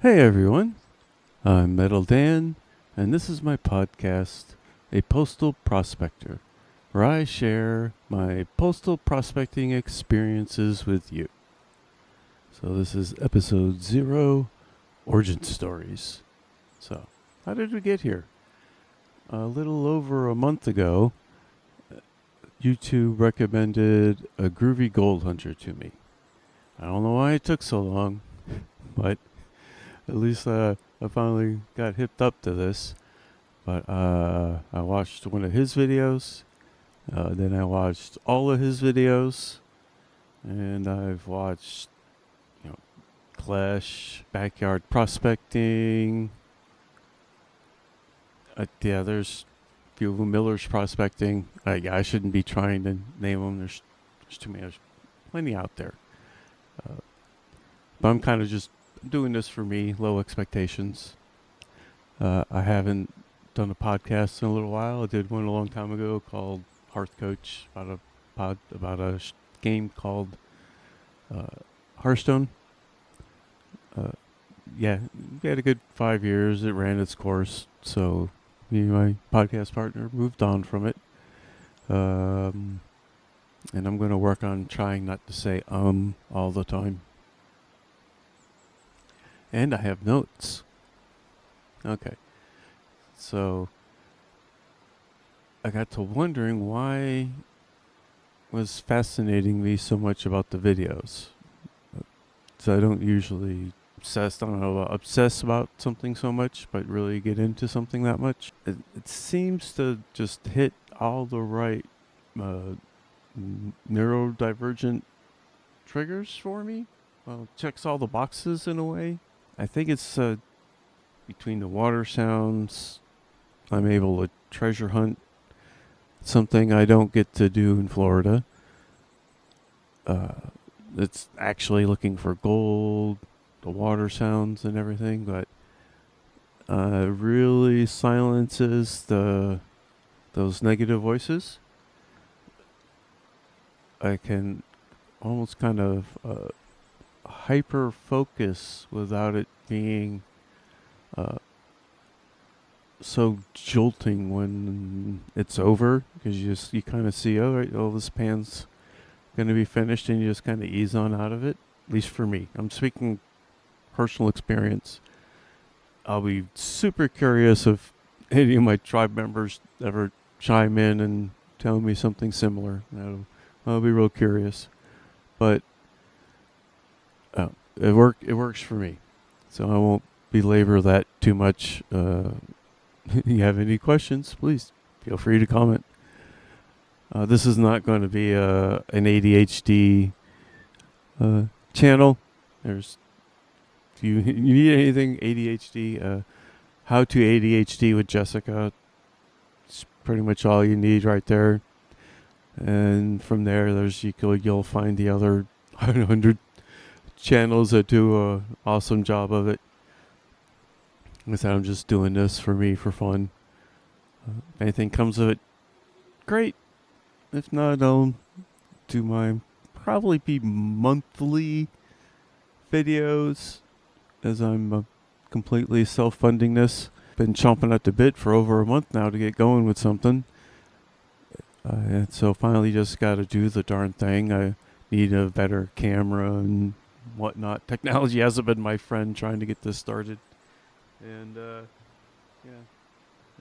Hey everyone, I'm Metal Dan, and this is my podcast, A Postal Prospector, where I share my postal prospecting experiences with you. So this is episode 0, Origin Stories. So, how did we get here? A little over a month ago, YouTube recommended a groovy gold hunter to me. I don't know why it took so long, but at least I finally got hipped up to this. But I watched one of his videos. Then I watched all of his videos, and I've watched, Clash, backyard prospecting. There's a few of them. Miller's prospecting. I shouldn't be trying to name them. There's too many. There's plenty out there. But I'm kind of just doing this for me. Low expectations. I haven't done a podcast in a little while. I did one a long time ago called Hearth Coach about a game called Hearthstone. We had a good 5 years. It ran its course, so me and my podcast partner moved on from it. And I'm going to work on trying not to say all the time. And I have notes. Okay. So I got to wondering why was fascinating me so much about the videos. So I don't usually obsess about something so much, but really get into something that much. It seems to just hit all the right neurodivergent triggers for me. Well, checks all the boxes in a way. I think it's between the water sounds, I'm able to treasure hunt, something I don't get to do in Florida. It's actually looking for gold, the water sounds and everything, but really silences those negative voices. I can almost kind of hyper focus without it being so jolting when it's over, because you kind of see, this pan's going to be finished, and you just kind of ease on out of it. At least for me, I'm speaking personal experience. I'll be super curious if any of my tribe members ever chime in and tell me something similar. I'll be real curious, but it works for me, so I won't belabor that too much. You have any questions, please feel free to comment. This is not going to be an ADHD channel. If you need anything ADHD, how to ADHD with Jessica. It's pretty much all you need right there. And from there, you'll find the other 100 channels that do an awesome job of it. I said, I'm just doing this for me, for fun. If anything comes of it, great. If not, I'll do my probably be monthly videos, as I'm completely self-funding this. Been chomping at the bit for over a month now to get going with something. And so finally just got to do the darn thing. I need a better camera and whatnot. Technology hasn't been my friend trying to get this started. And,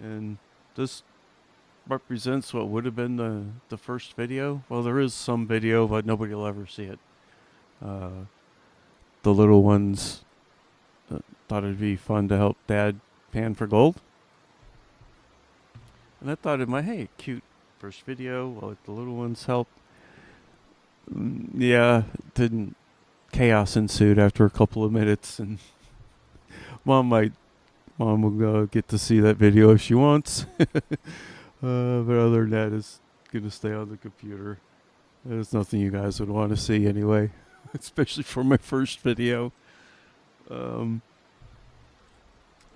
and this represents what would have been the first video. Well, there is some video, but nobody will ever see it. The little ones thought it'd be fun to help Dad pan for gold. And I thought hey, cute first video. Well, let the little ones help. Didn't. Chaos ensued after a couple of minutes, and Mom will get to see that video if she wants. But other than that, it's going to stay on the computer. There's nothing you guys would want to see anyway, especially for my first video.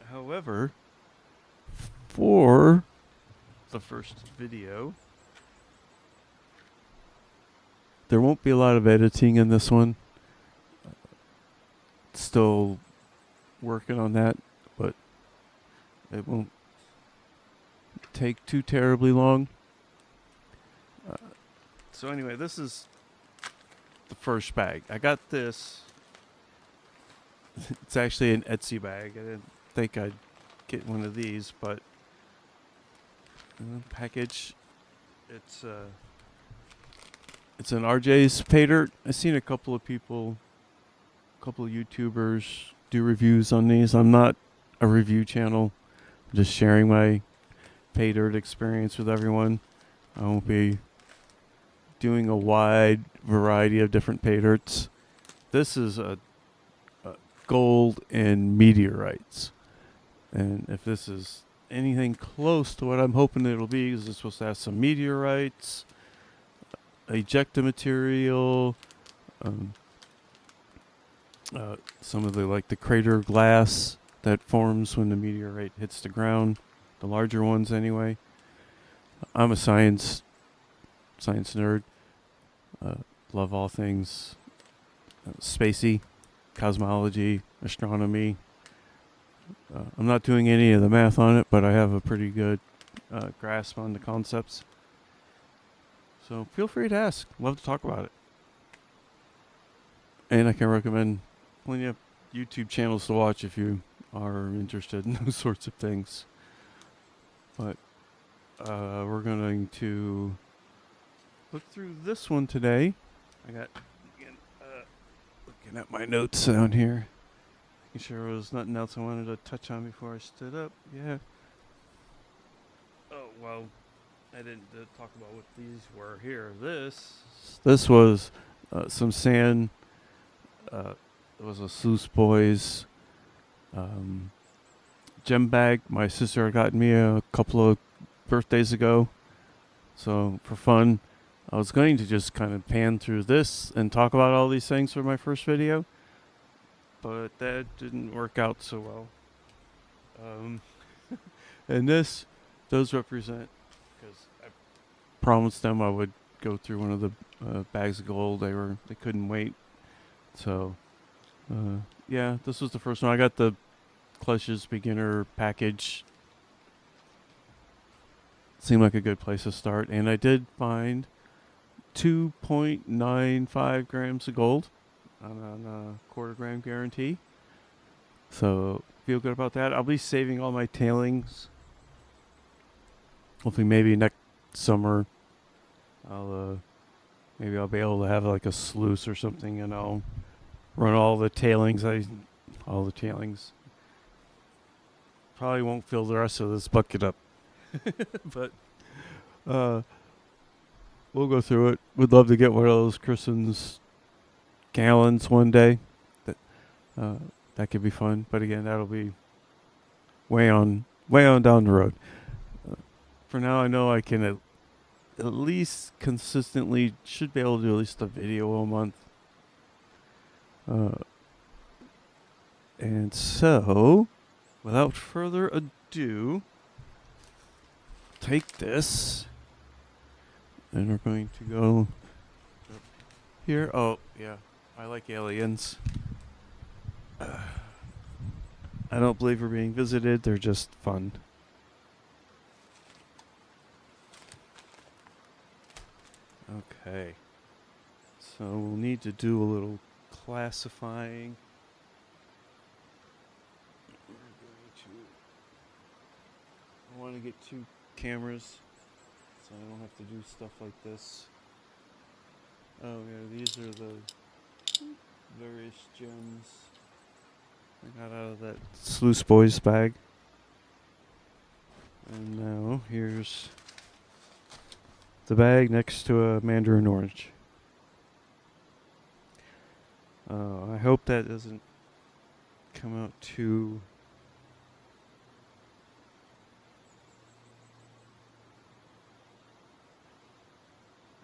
However, for the first video, there won't be a lot of editing in this one. Still working on that, but it won't take too terribly long. So anyway, this is the first bag. I got this. It's actually an Etsy bag. I didn't think I'd get one of these, but package. It's an RJ's paydirt. I've seen a couple of YouTubers do reviews on these. I'm not a review channel. I'm just sharing my paydirt experience with everyone. I won't be doing a wide variety of different paydirts. This is a gold and meteorites. And if this is anything close to what I'm hoping it'll be, is it's supposed to have some meteorites, ejecta material, some of the crater glass that forms when the meteorite hits the ground, the larger ones anyway. I'm a science nerd. Love all things spacey, cosmology, astronomy. I'm not doing any of the math on it, but I have a pretty good grasp on the concepts. So feel free to ask. Love to talk about it. And I can recommend plenty of YouTube channels to watch if you are interested in those sorts of things. But we're going to look through this one today. I got, again, looking at my notes down here. Making sure there was nothing else I wanted to touch on before I stood up. Yeah. Oh, well, I didn't talk about what these were here. This was some sand. It was a Sluice Boys gem bag my sister had gotten me a couple of birthdays ago. So for fun, I was going to just kind of pan through this and talk about all these things for my first video, but that didn't work out so well. And those represent, because I promised them I would go through one of the bags of gold. They couldn't wait. So, yeah, this was the first one. I got the Clutches beginner package. Seemed like a good place to start. And I did find 2.95 grams of gold on a quarter gram guarantee. So, feel good about that. I'll be saving all my tailings. Hopefully maybe next summer I'll be able to have like a sluice or something, and I'll run all the tailings. Probably won't fill the rest of this bucket up. But we'll go through it. Would love to get one of those Christen's gallons one day. That could be fun. But again, that'll be way on down the road. For now, I know I can at least consistently should be able to do at least a video a month. And so, without further ado, take this, and we're going to go up here. Oh, yeah, I like aliens. I don't believe we're being visited. They're just fun. Okay. So we'll need to do a little classifying. I want to get 2 cameras so I don't have to do stuff like this. Oh yeah, these are the various gems I got out of that Sluice Boys bag. And now here's the bag next to a mandarin orange. I hope that doesn't come out too...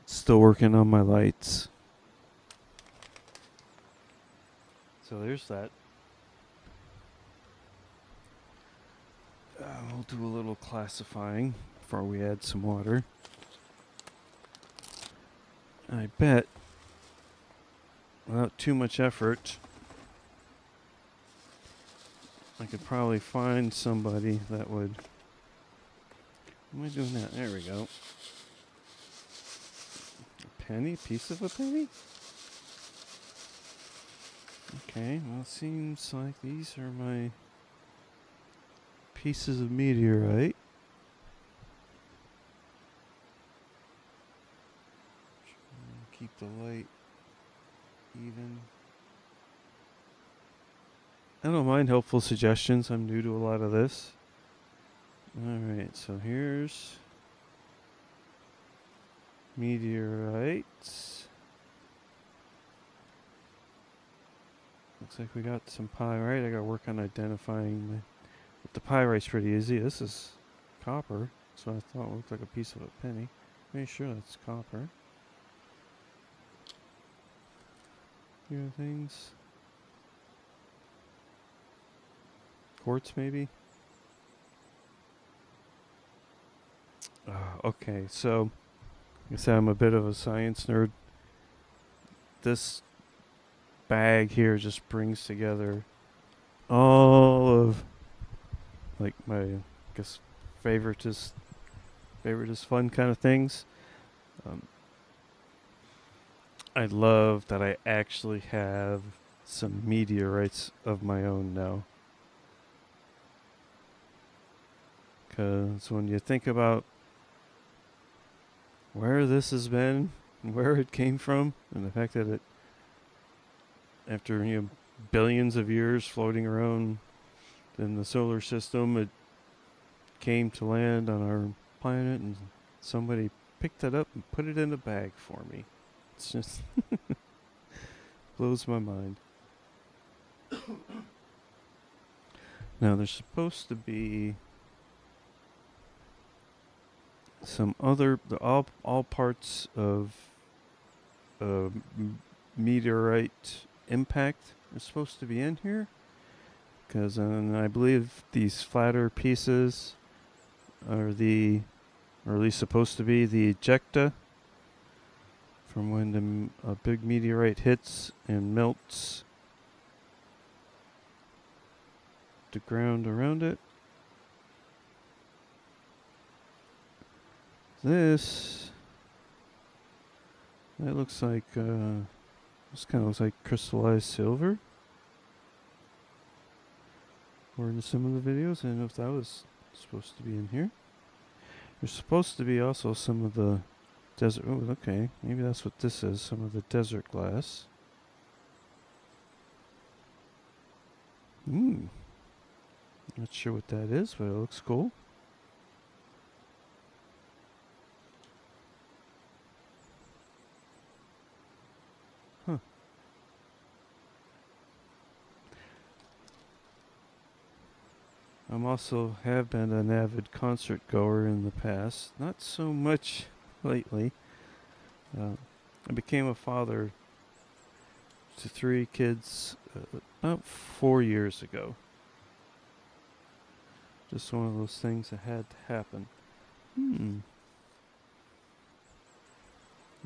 Still working on my lights. So there's that. We'll do a little classifying before we add some water. I bet, without too much effort, I could probably find somebody that would. What am I doing now? There we go. A penny? Piece of a penny? Okay, well, it seems like these are my pieces of meteorite. Keep the light even. I don't mind helpful suggestions. I'm new to a lot of this. Alright, so here's meteorites. Looks like we got some pyrite. I gotta work on identifying the pyrite's pretty easy. This is copper, so I thought it looked like a piece of a penny. Pretty sure that's copper. Here are things. Quartz, maybe? Okay, so like I said, I'm a bit of a science nerd. This bag here just brings together all of like my, I guess, favoritist fun kind of things. I love that I actually have some meteorites of my own now. Because when you think about where this has been, where it came from, and the fact that it, after billions of years floating around in the solar system, it came to land on our planet, and somebody picked it up and put it in a bag for me. It's just blows my mind. Now there's supposed to be some other, all parts of meteorite impact are supposed to be in here, because I believe these flatter pieces are the, or at least supposed to be, the ejecta from when a big meteorite hits and melts the ground around it. This looks like this kind of looks like crystallized silver. According to some of the videos, I didn't know if that was supposed to be in here. There's supposed to be also some of the desert. Oh, okay, maybe that's what this is. Some of the desert glass. Not sure what that is, but it looks cool. Huh. I'm also have been an avid concert goer in the past. Not so much lately. I became a father to 3 kids about 4 years ago. Just one of those things that had to happen.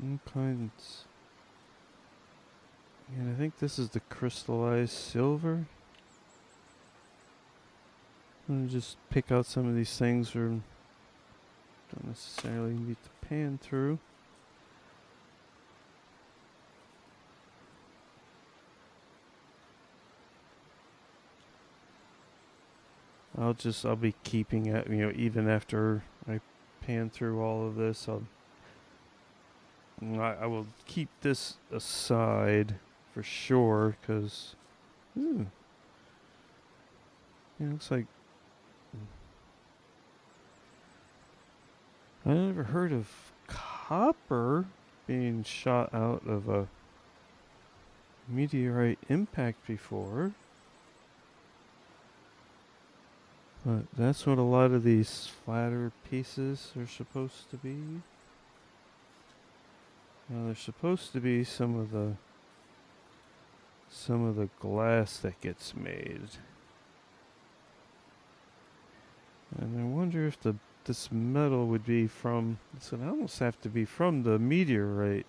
All kinds. And I think this is the crystallized silver. I'm going to just pick out some of these things or don't necessarily need to pan through. I'll be keeping it, even after I pan through all of this, I will keep this aside for sure, because it looks like I never heard of copper being shot out of a meteorite impact before. But that's what a lot of these flatter pieces are supposed to be. Now there's supposed to be some of the glass that gets made. And I wonder if this metal would be from, so it almost have to be from the meteorite.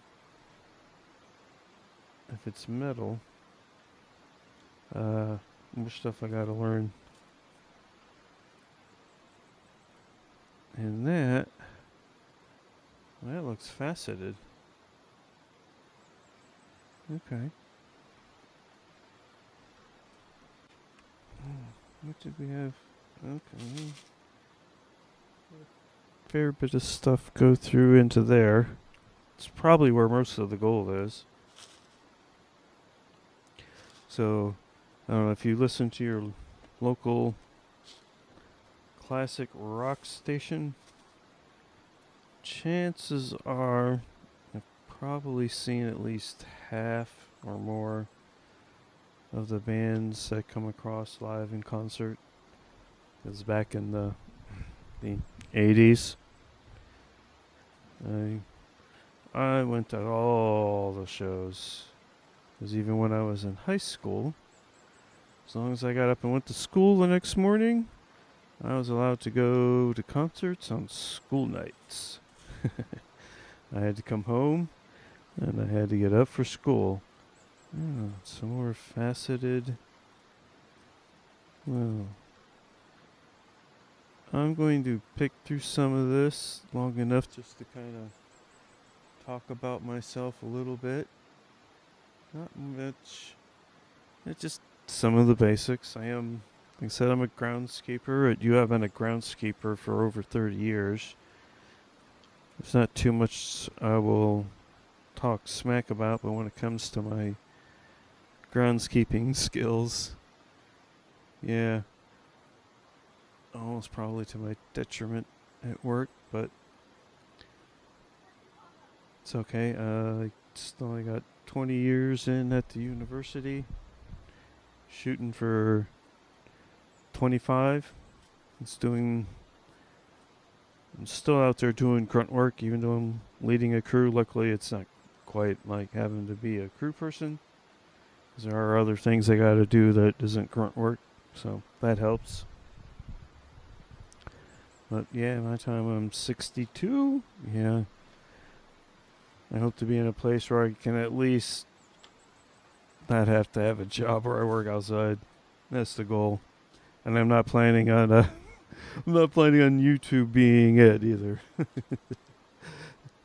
If it's metal. More stuff I gotta learn And that looks faceted. Okay. What did we have? Okay. Fair bit of stuff go through into there. It's probably where most of the gold is. So, I don't know if you listen to your local classic rock station, chances are I've probably seen at least half or more of the bands that come across live in concert. Because back in the 80s, I went to all the shows. Because even when I was in high school, as long as I got up and went to school the next morning, I was allowed to go to concerts on school nights. I had to come home, and I had to get up for school. Oh, some more faceted. Well, I'm going to pick through some of this long enough just to kind of talk about myself a little bit. Not much. It's just some of the basics. Like I said, I'm a groundskeeper. You have been a groundskeeper for over 30 years. There's not too much I will talk smack about, but when it comes to my groundskeeping skills, yeah, almost probably to my detriment at work, but it's okay. I still only got 20 years in at the university, shooting for 25. I'm still out there doing grunt work, even though I'm leading a crew. Luckily, it's not quite like having to be a crew person, because there are other things I got to do that isn't grunt work, so that helps. But yeah, by the time I'm 62, yeah, I hope to be in a place where I can at least not have to have a job where I work outside. That's the goal. And I'm not planning on I'm not planning on YouTube being it either.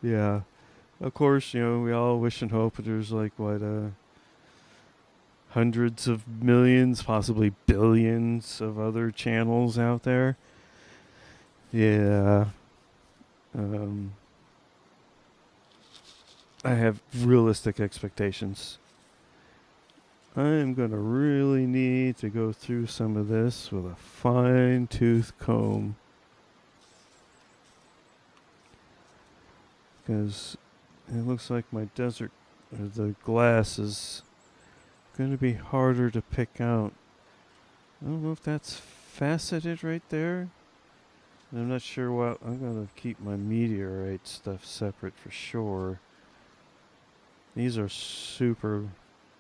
Yeah. Of course, we all wish and hope there's like hundreds of millions, possibly billions of other channels out there. Yeah. I have realistic expectations. I am going to really need to go through some of this with a fine-tooth comb. Because it looks like my the glass is going to be harder to pick out. I don't know if that's faceted right there. I'm not sure what. I'm going to keep my meteorite stuff separate for sure. These are super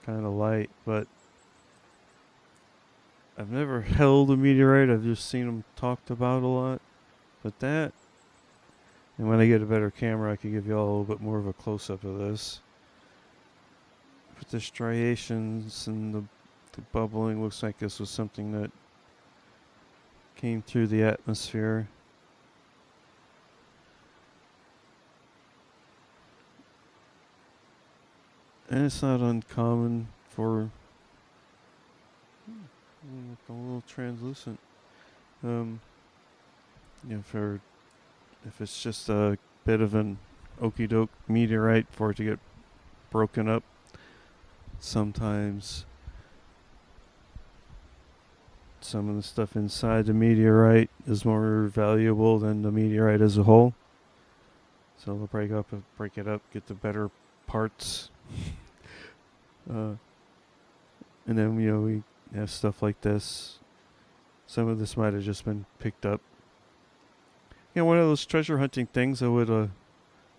kind of light, but I've never held a meteorite. I've just seen them talked about a lot. But that, and when I get a better camera, I can give you all a little bit more of a close-up of this. But the striations and the bubbling looks like this was something that came through the atmosphere. And it's not uncommon for a little translucent. If it's just a bit of an okie doke meteorite for it to get broken up, sometimes some of the stuff inside the meteorite is more valuable than the meteorite as a whole. So they'll break it up, get the better parts. And then we have stuff like this. Some of this might have just been picked up. One of those treasure hunting things I would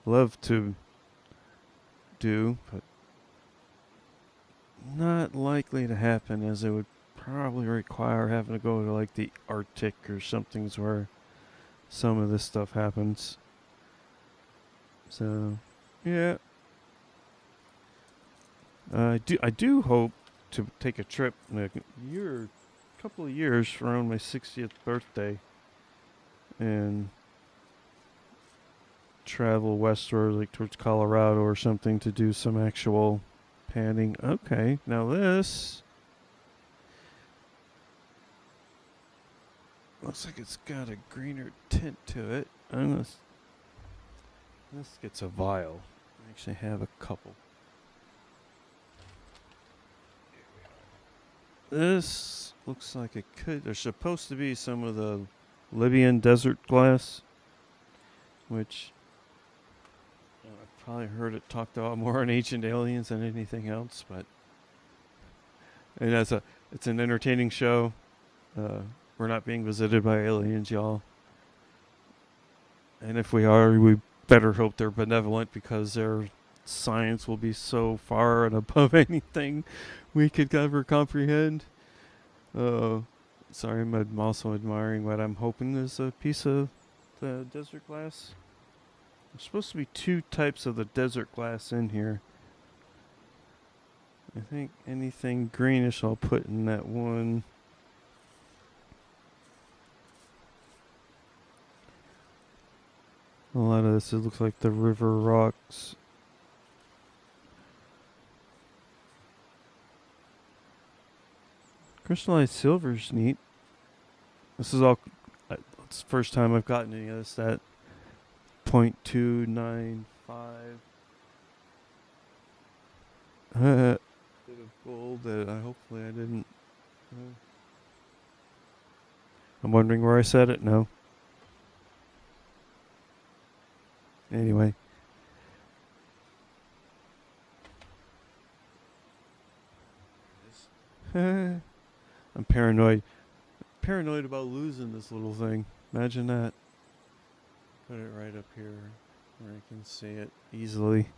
love to do, but not likely to happen, as it would probably require having to go to like the Arctic or something where some of this stuff happens. So, yeah. I do hope to take a trip in a couple of years around my 60th birthday, and travel westward, like towards Colorado or something, to do some actual panning. Okay, now this looks like it's got a greener tint to it. This gets a vial. I actually have a couple. This looks like it could. There's supposed to be some of the Libyan desert glass, which I've probably heard it talked about more on Ancient Aliens than anything else. But and it's an entertaining show. We're not being visited by aliens, y'all. And if we are, we better hope they're benevolent, because their science will be so far and above anything we could ever comprehend. Sorry, I'm also admiring what I'm hoping is a piece of the desert glass. There's supposed to be 2 types of the desert glass in here. I think anything greenish I'll put in that one. A lot of this, it looks like the river rocks. Crystallized silver's neat. This is all. It's the first time I've gotten any of this. That 0.295 bit of gold that hopefully I didn't. I'm wondering where I set it now. Anyway. I'm paranoid. Paranoid about losing this little thing. Imagine that. Put it right up here where I can see it easily.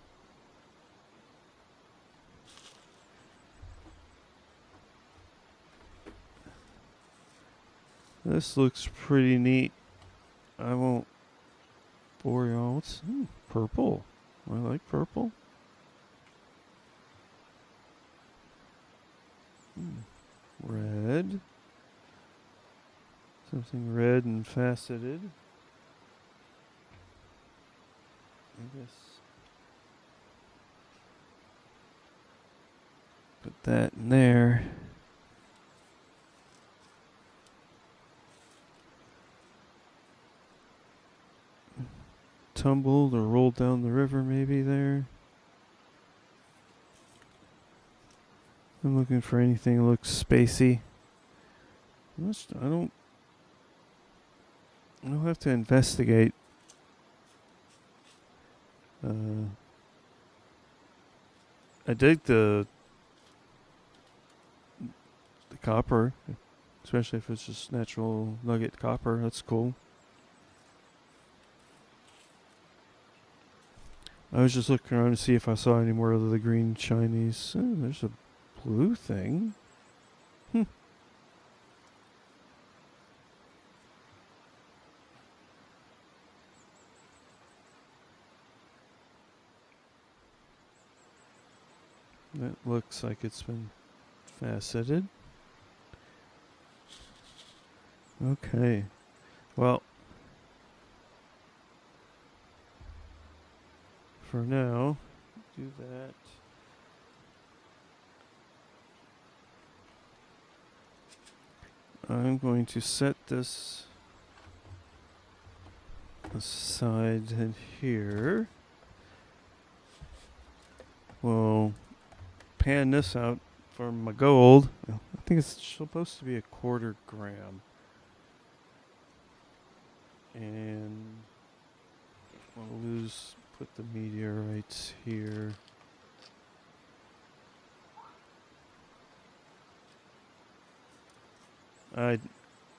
This looks pretty neat. I won't bore y'all. What's purple? I like purple. Red. Something red and faceted. I guess. Put that in there. Tumbled or rolled down the river maybe there. I'm looking for anything that looks spacey. I don't have to investigate. I dig the copper, especially if it's just natural nugget copper. That's cool. I was just looking around to see if I saw any more of the green shinies. Oh, there's a blue thing. That looks like it's been faceted. Okay. Well, for now, do that. I'm going to set this aside in here. We'll pan this out for my gold. I think it's supposed to be 1/4 gram. And I'll put the meteorites here.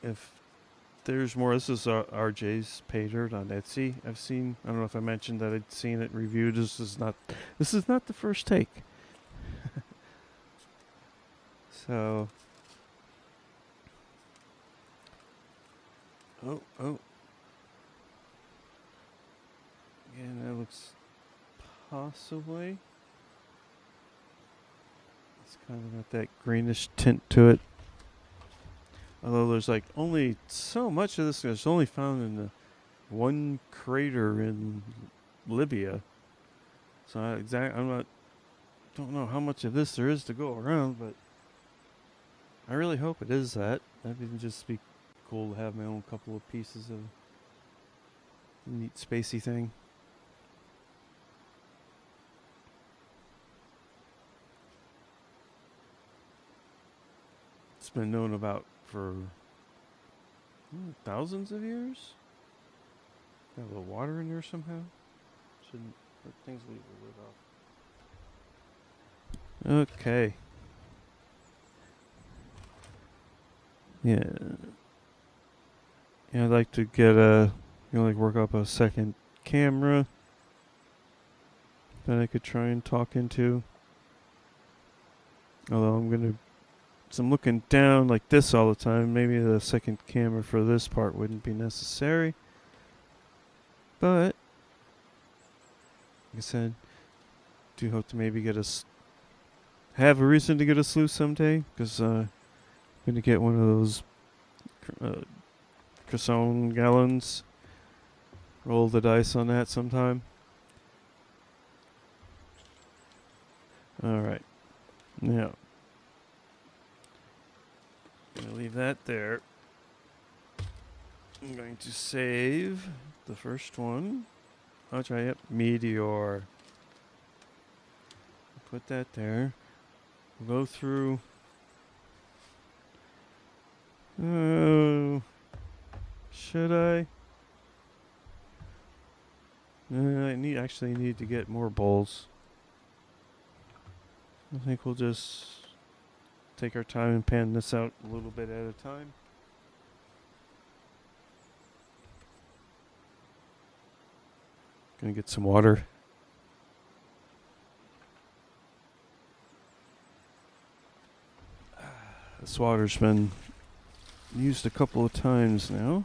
If there's more, this is RJ's paydirt on Etsy. I don't know if I mentioned that I'd seen it reviewed. This is not the first take. So, oh, again, that looks possibly. It's kind of got that greenish tint to it. Although there's like only so much of this is only found in the one crater in Libya. So don't know how much of this there is to go around, but I really hope it is that. That would just be cool to have my own couple of pieces of neat spacey thing. It's been known about for thousands of years. Got a little water in there somehow. Shouldn't hurt things. Leave the lid off. Okay. Yeah. Yeah, I'd like to get work up a second camera that I could try and talk into. Although I'm looking down like this all the time. Maybe the second camera for this part wouldn't be necessary. But, like I said, do hope to maybe have a reason to get a sluice someday. Because I'm going to get one of those Cresson gallons. Roll the dice on that sometime. Alright. Now, I'm going to leave that there. I'm going to save the first one. I'll try it. Meteor. Put that there. We'll go through. Oh. Should I? I actually need to get more bowls. I think we'll just take our time and pan this out a little bit at a time. Gonna get some water. This water's been used a couple of times now.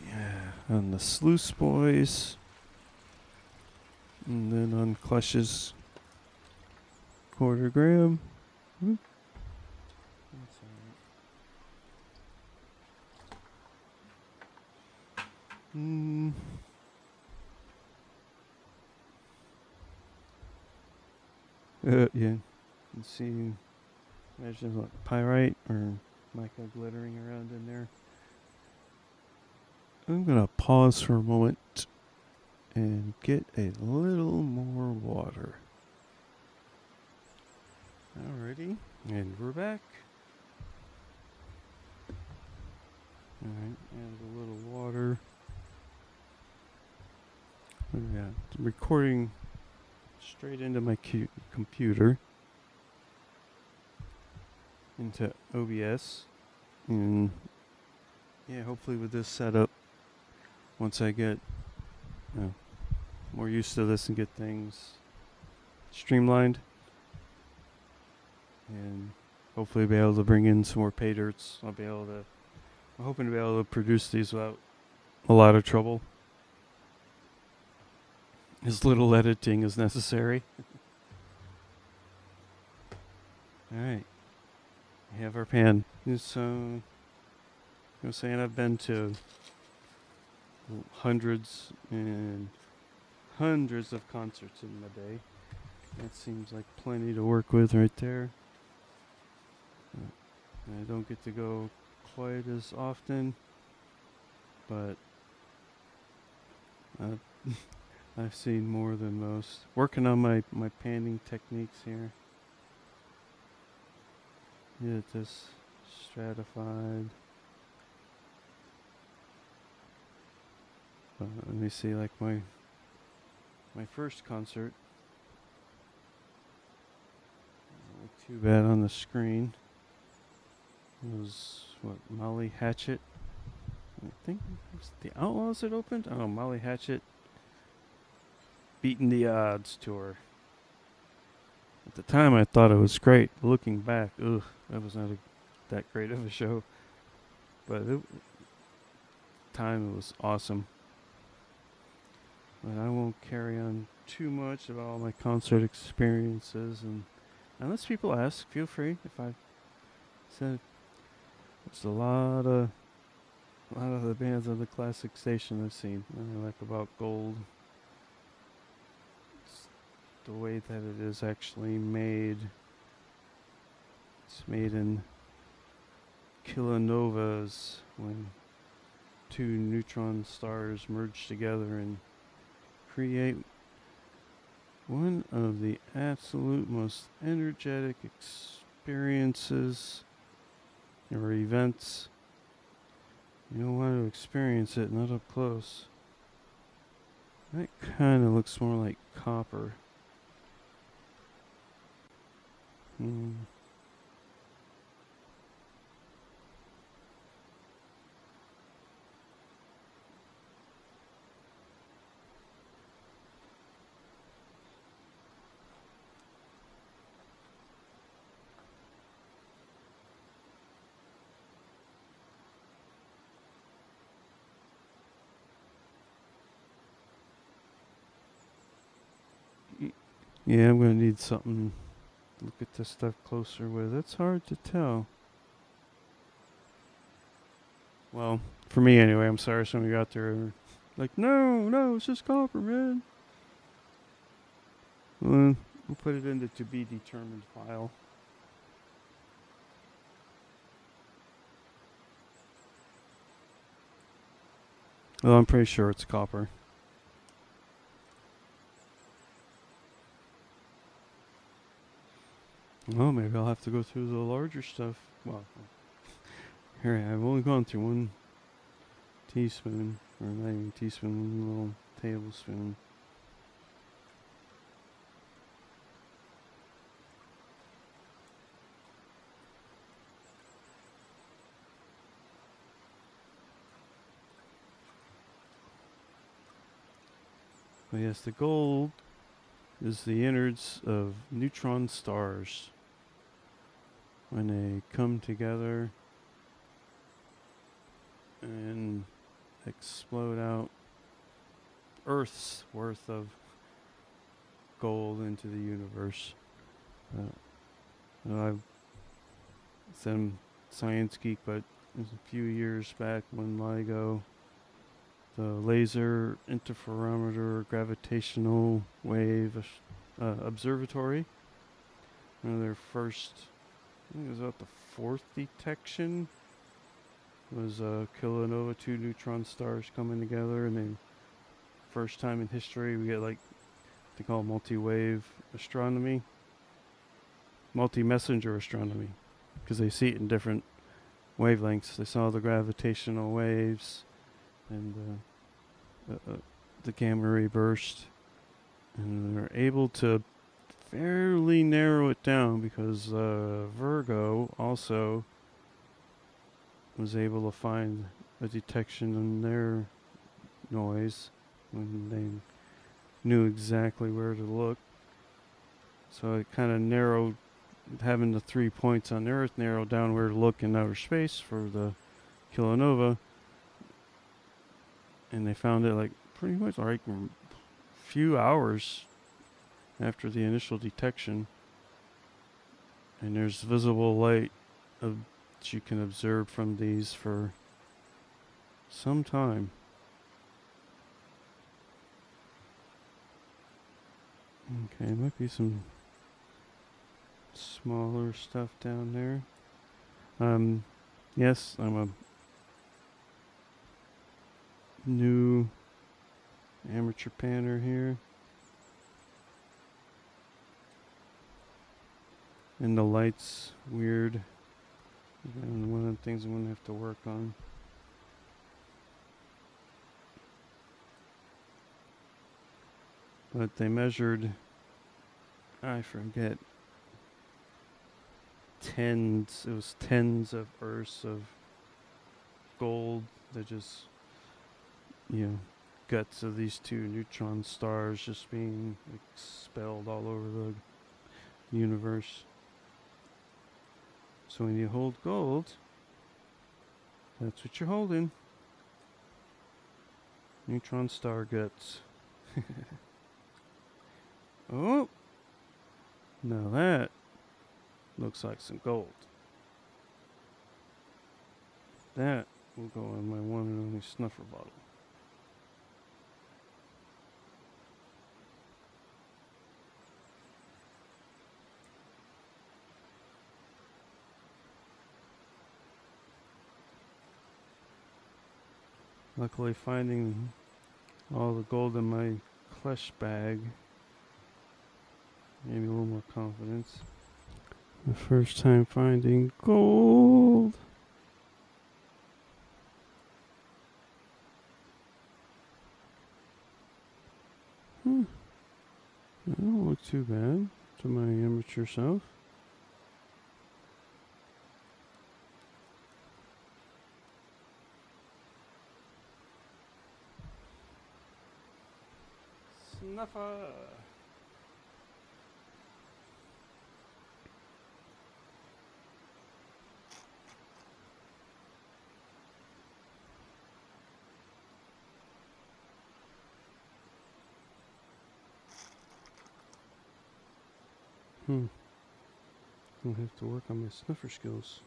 Yeah, on the sluice boys. And then on Clutch's quarter gram. Yeah, you can see, imagine what, pyrite or mica glittering around in there. I'm gonna pause for a moment and get a little more water. Alrighty, and we're back. Alright, add a little water. Yeah, recording straight into my computer, into OBS, and yeah, hopefully with this setup, once I get more used to this and get things streamlined, and hopefully be able to bring in some more paydyrts, I'm hoping to be able to produce these without a lot of trouble. As little editing as necessary. Alright. We have our pan. So, I'm saying I've been to hundreds and hundreds of concerts in my day. That seems like plenty to work with right there. I don't get to go quite as often, but I've seen more than most. Working on my panning techniques here. Get this stratified. Let me see, like my first concert. Not too bad on the screen. It was Molly Hatchet. I think it was the Outlaws that opened. Oh, Molly Hatchet. Beating the Odds tour. At the time, I thought it was great. Looking back, that was not that great of a show. But time it was awesome. But I won't carry on too much about all my concert experiences. And unless people ask, feel free. If I said there's a lot of A lot of the bands on the classic station I've seen, and I like about gold. It's the way that it is actually made. It's made in kilonovas when two neutron stars merge together and create one of the absolute most energetic experiences or events. You don't want to experience it, not up close. That kind of looks more like copper. Yeah, I'm going to need something to look at this stuff closer with. It's hard to tell. Well, for me anyway, I'm sorry some of you out there are like, no, it's just copper, man. We'll put it into to be determined file. Well, I'm pretty sure it's copper. Well, maybe I'll have to go through the larger stuff. Well, here I've only gone through one teaspoon, or not even teaspoon, one little tablespoon. But yes, the gold is the innards of neutron stars. When they come together and explode out Earth's worth of gold into the universe. I've some science geek, but it was a few years back when LIGO, the Laser Interferometer Gravitational Wave Observatory, one of their first, I think it was about the fourth detection, was kilonova, two neutron stars coming together, and then first time in history we get like they call it multi-wave astronomy, multi-messenger astronomy, because they see it in different wavelengths. They saw the gravitational waves and the gamma ray burst, and they're able to fairly narrow it down because Virgo also was able to find a detection in their noise when they knew exactly where to look. So it kind of narrowed, having the 3 points on Earth narrowed down where to look in outer space for the kilonova. And they found it like pretty much like a few hours after the initial detection. And there's visible light that you can observe from these for some time. Okay, might be some smaller stuff down there. Yes, I'm a new amateur panner here. And the light's weird. And one of the things I'm going to have to work on. But they measured, I forget, it was tens of Earths of gold that just, guts of these two neutron stars just being expelled all over the universe. So when you hold gold, that's what you're holding. Neutron star guts. Oh! Now that looks like some gold. That will go in my one and only snuffer bottle. Luckily, finding all the gold in my clutch bag gave me a little more confidence. The first time finding gold. That don't look too bad to my amateur self. Snuffer. I'll have to work on my snuffer skills.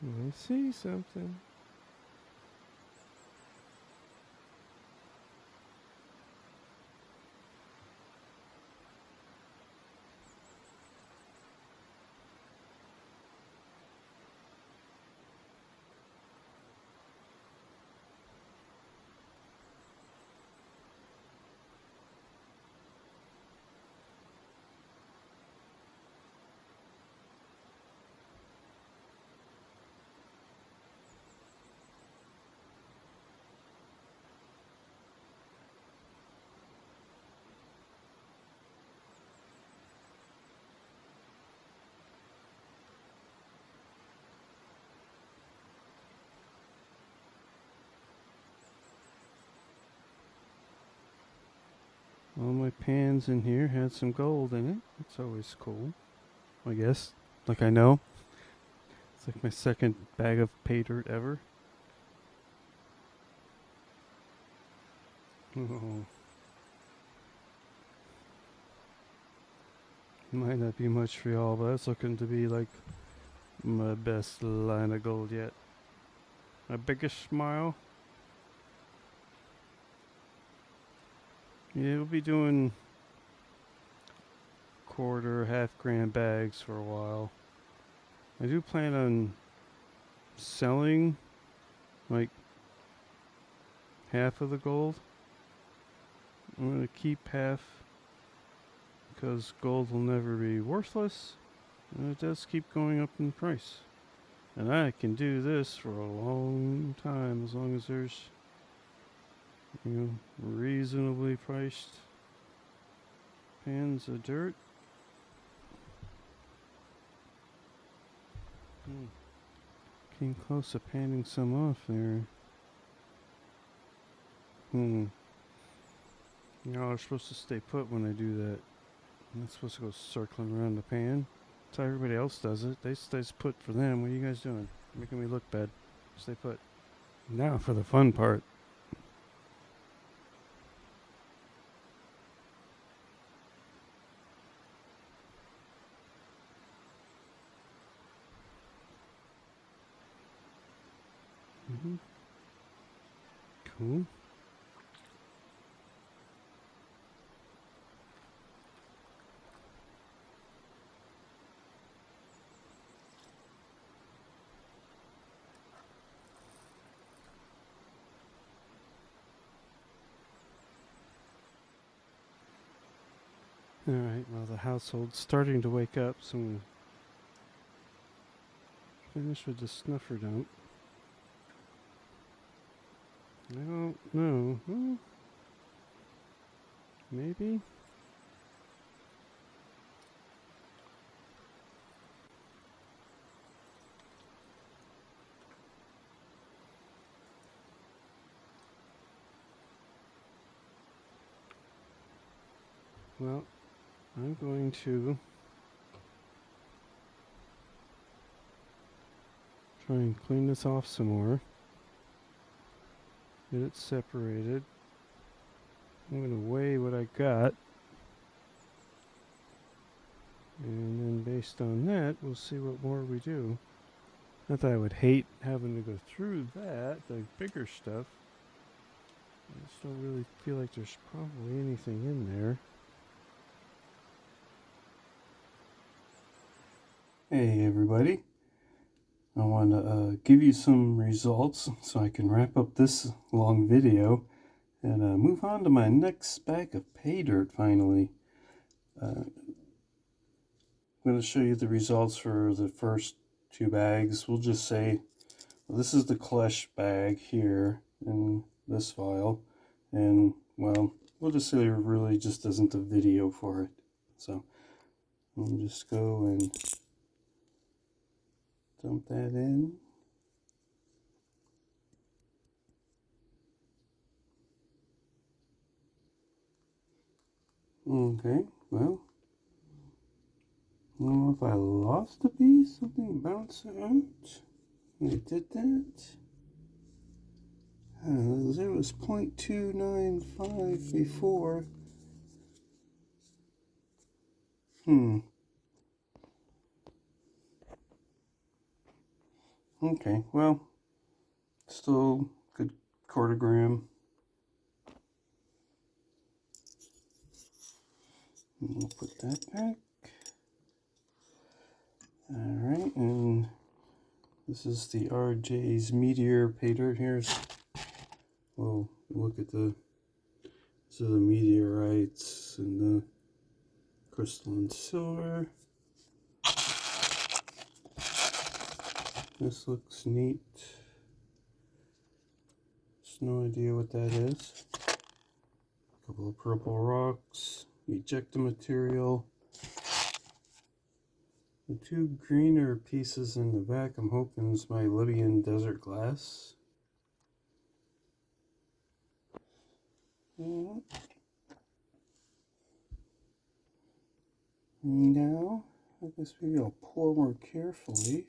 I see something. All my pans in here had some gold in it. That's always cool, I guess. Like I know. It's like my second bag of pay dirt ever. Oh. Might not be much for y'all, but it's looking to be like my best line of gold yet. My biggest smile. Yeah, we'll be doing quarter, half-gram bags for a while. I do plan on selling like half of the gold. I'm going to keep half because gold will never be worthless, and it does keep going up in price. And I can do this for a long time as long as there's, reasonably priced pans of dirt. Came close to panning some off there. Y'all are supposed to stay put when I do that. I'm not supposed to go circling around the pan. That's how everybody else does it. They stay put for them. What are you guys doing? Making me look bad. Stay put. Now for the fun part. Cool. Alright, well, the household's starting to wake up, so I'm finish with the snuffer dump. I don't know. Maybe? Well, I'm going to try and clean this off some more. Get it separated. I'm going to weigh what I got. And then based on that, we'll see what more we do. Not that I would hate having to go through that, the bigger stuff. I just don't really feel like there's probably anything in there. Hey everybody, I want to give you some results so I can wrap up this long video and move on to my next bag of pay dirt finally. I'm going to show you the results for the first two bags. We'll just say, well, this is the Klesh bag here in this file, and well, we'll just say there really just isn't a video for it. So I'll just go and dump that in. Okay, well, I don't know if I lost a piece, something bounced out. I did that. There was 0.295 before. Okay, well, still good cordogram. We'll put that back. Alright, and this is the RJ's Meteor pay dirt here. Well, look at the, so the meteorites and the crystalline silver. This looks neat. Just no idea what that is. A couple of purple rocks, ejecta material. The two greener pieces in the back, I'm hoping is my Libyan desert glass. Now, I guess maybe I'll pour more carefully.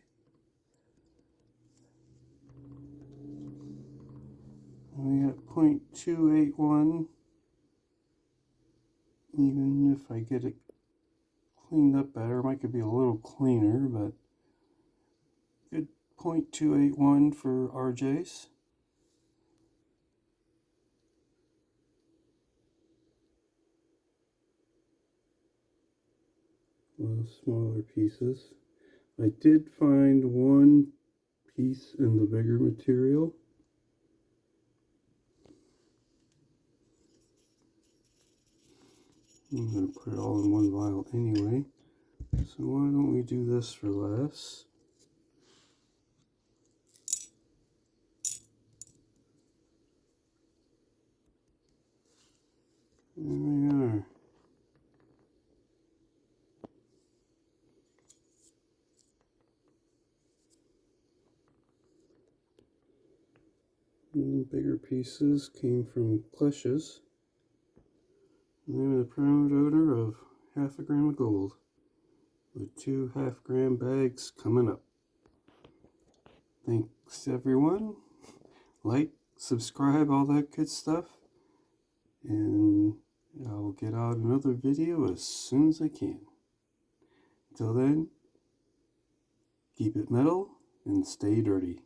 We got 0.281. Even if I get it cleaned up better, it might could be a little cleaner, but good 0.281 for RJ's. Little smaller pieces. I did find one piece in the bigger material. I'm going to put it all in one vial anyway. So why don't we do this for less? There we are. And the bigger pieces came from Klesh's. The name of the proud owner of 1/2 gram of gold, with 2 half-gram bags coming up. Thanks everyone. Like, subscribe, all that good stuff. And I'll get out another video as soon as I can. Until then, keep it metal and stay dirty.